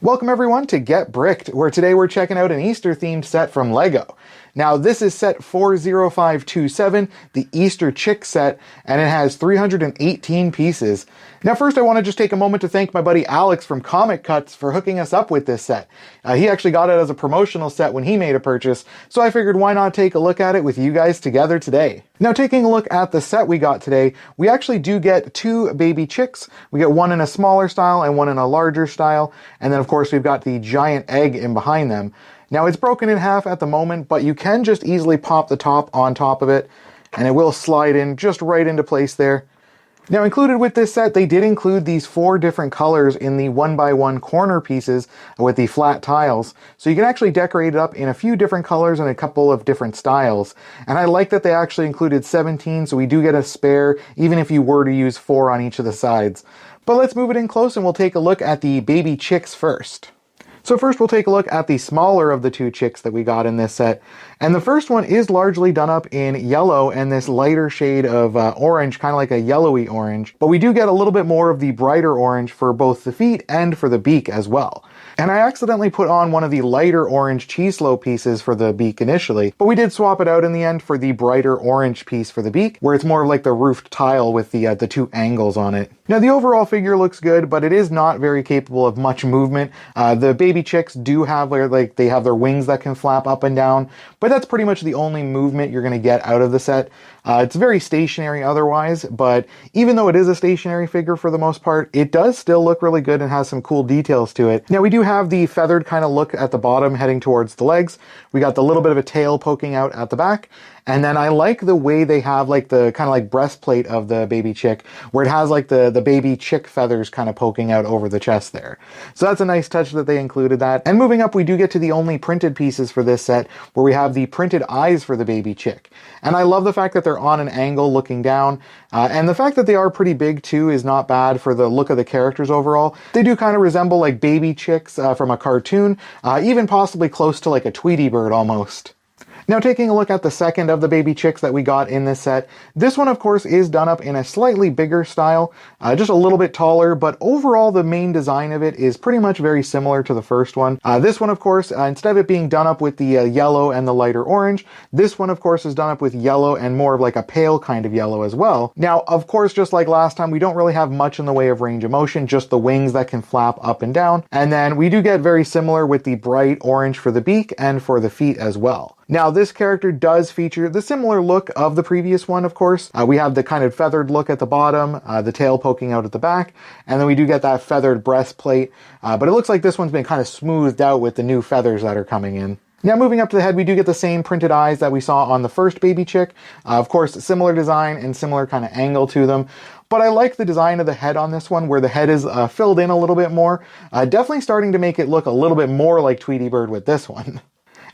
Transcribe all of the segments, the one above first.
Welcome everyone to Get Bricked, where today we're checking out an Easter themed set from LEGO. Now this is set 40527, the Easter Chick set, and it has 318 pieces. Now first I want to just take a moment to thank my buddy Alex from Comic Cuts for hooking us up with this set. He actually got it as a promotional set when he made a purchase, so I figured why not take a look at it with you guys together today. Now taking a look at the set we got today, we actually do get two baby chicks. We get one in a smaller style and one in a larger style, and then of course we've got the giant egg in behind them. Now it's broken in half at the moment, but you can just easily pop the top on top of it, and it will slide in just right into place there. Now included with this set, they did include these 4 different colors in the 1x1 corner pieces with the flat tiles. So you can actually decorate it up in a few different colors and a couple of different styles. And I like that they actually included 17, so we do get a spare, even if you were to use 4 on each of the sides. But let's move it in close and we'll take a look at the baby chicks first. So first we'll take a look at the smaller of the 2 chicks that we got in this set. And the first one is largely done up in yellow and this lighter shade of orange, kind of like a yellowy orange. But we do get a little bit more of the brighter orange for both the feet and for the beak as well. And I accidentally put on one of the lighter orange cheese-loaf pieces for the beak initially, but we did swap it out in the end for the brighter orange piece for the beak, where it's more of like the roofed tile with the 2 angles on it. Now the overall figure looks good, but it is not very capable of much movement. The baby chicks do have they have their wings that can flap up and down, but that's pretty much the only movement you're going to get out of the set. It's very stationary otherwise, but even though it is a stationary figure for the most part, it does still look really good and has some cool details to it. Now we do have the feathered kind of look at the bottom heading towards the legs. We got the little bit of a tail poking out at the back. And then I like the way they have like the kind of like breastplate of the baby chick, where it has like the baby chick feathers kind of poking out over the chest there. So that's a nice touch that they included that. And moving up, we do get to the only printed pieces for this set, where we have the printed eyes for the baby chick. And I love the fact that they're on an angle looking down. And the fact that they are pretty big too is not bad for the look of the characters overall. They do kind of resemble like baby chicks from a cartoon, even possibly close to like a Tweety bird almost. Now taking a look at the second of the baby chicks that we got in this set, this one of course is done up in a slightly bigger style, just a little bit taller, but overall the main design of it is pretty much very similar to the first one. This one of course, instead of it being done up with the yellow and the lighter orange, this one of course is done up with yellow and more of like a pale kind of yellow as well. Now of course, just like last time, we don't really have much in the way of range of motion, just the wings that can flap up and down. And then we do get very similar with the bright orange for the beak and for the feet as well. Now this character does feature the similar look of the previous one, of course. We have the kind of feathered look at the bottom, the tail poking out at the back, and then we do get that feathered breastplate, but it looks like this one's been kind of smoothed out with the new feathers that are coming in. Now moving up to the head, we do get the same printed eyes that we saw on the first baby chick. Of course, similar design and similar kind of angle to them. But I like the design of the head on this one, where the head is filled in a little bit more. Definitely starting to make it look a little bit more like Tweety Bird with this one.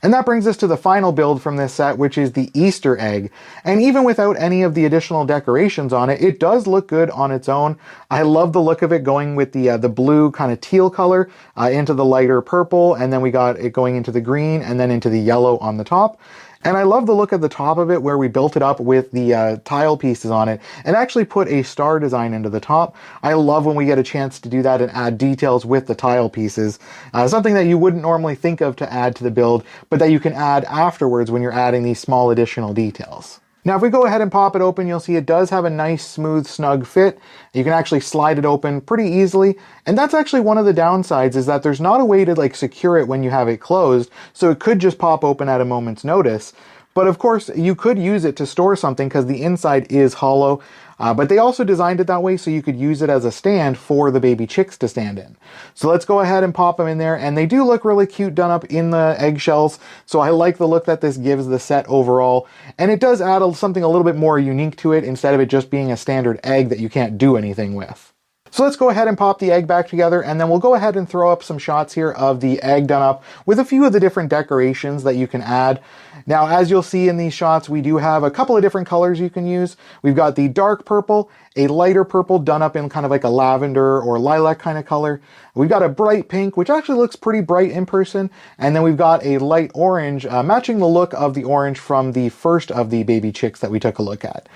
And that brings us to the final build from this set, which is the Easter egg. And even without any of the additional decorations on it, it does look good on its own. I love the look of it going with the blue kind of teal color into the lighter purple, and then we got it going into the green and then into the yellow on the top. And I love the look at the top of it, where we built it up with the tile pieces on it and actually put a star design into the top. I love when we get a chance to do that and add details with the tile pieces. Something that you wouldn't normally think of to add to the build, but that you can add afterwards when you're adding these small additional details. Now if we go ahead and pop it open, you'll see it does have a nice, smooth, snug fit. You can actually slide it open pretty easily, and that's actually one of the downsides, is that there's not a way to like secure it when you have it closed, so it could just pop open at a moment's notice. But of course, you could use it to store something because the inside is hollow, but they also designed it that way so you could use it as a stand for the baby chicks to stand in. So let's go ahead and pop them in there, and they do look really cute done up in the eggshells, so I like the look that this gives the set overall, and it does add something a little bit more unique to it instead of it just being a standard egg that you can't do anything with. So let's go ahead and pop the egg back together, and then we'll go ahead and throw up some shots here of the egg done up with a few of the different decorations that you can add. Now, as you'll see in these shots, we do have a couple of different colors you can use. We've got the dark purple, a lighter purple done up in kind of like a lavender or lilac kind of color. We've got a bright pink, which actually looks pretty bright in person. And then we've got a light orange, matching the look of the orange from the first of the baby chicks that we took a look at.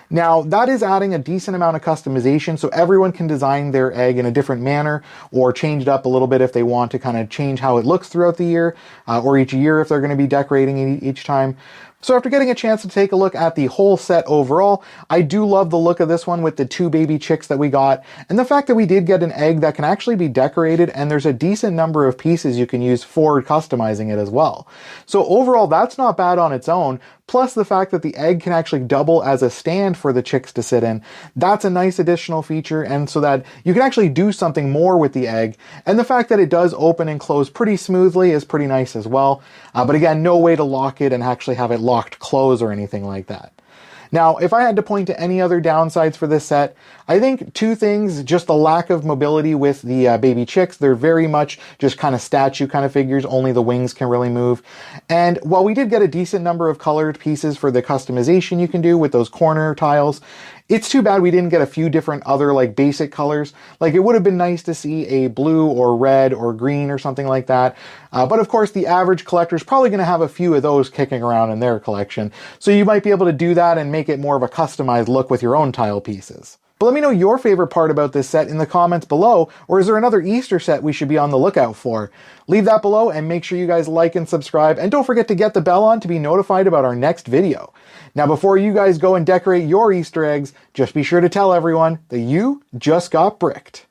Now, that is adding a decent amount of customization, so everyone can design their egg in a different manner or change it up a little bit if they want to kind of change how it looks throughout the year, or each year if they're going to be decorating each time. So after getting a chance to take a look at the whole set overall, I do love the look of this one with the 2 baby chicks that we got, and the fact that we did get an egg that can actually be decorated, and there's a decent number of pieces you can use for customizing it as well. So overall, that's not bad on its own, plus the fact that the egg can actually double as a stand for the chicks to sit in. That's a nice additional feature, and so that you can actually do something more with the egg, and the fact that it does open and close pretty smoothly is pretty nice as well. But again, no way to lock it and actually have it locked close or anything like that. Now, if I had to point to any other downsides for this set, I think 2 things: just the lack of mobility with the baby chicks. They're very much just kind of statue kind of figures, only the wings can really move. And while we did get a decent number of colored pieces for the customization you can do with those corner tiles, it's too bad we didn't get a few different other like basic colors. Like, it would have been nice to see a blue or red or green or something like that. But of course, the average collector is probably going to have a few of those kicking around in their collection. So you might be able to do that and make it more of a customized look with your own tile pieces. But let me know your favorite part about this set in the comments below, or is there another Easter set we should be on the lookout for? Leave that below and make sure you guys like and subscribe, and don't forget to get the bell on to be notified about our next video. Now, before you guys go and decorate your Easter eggs, just be sure to tell everyone that you just got bricked.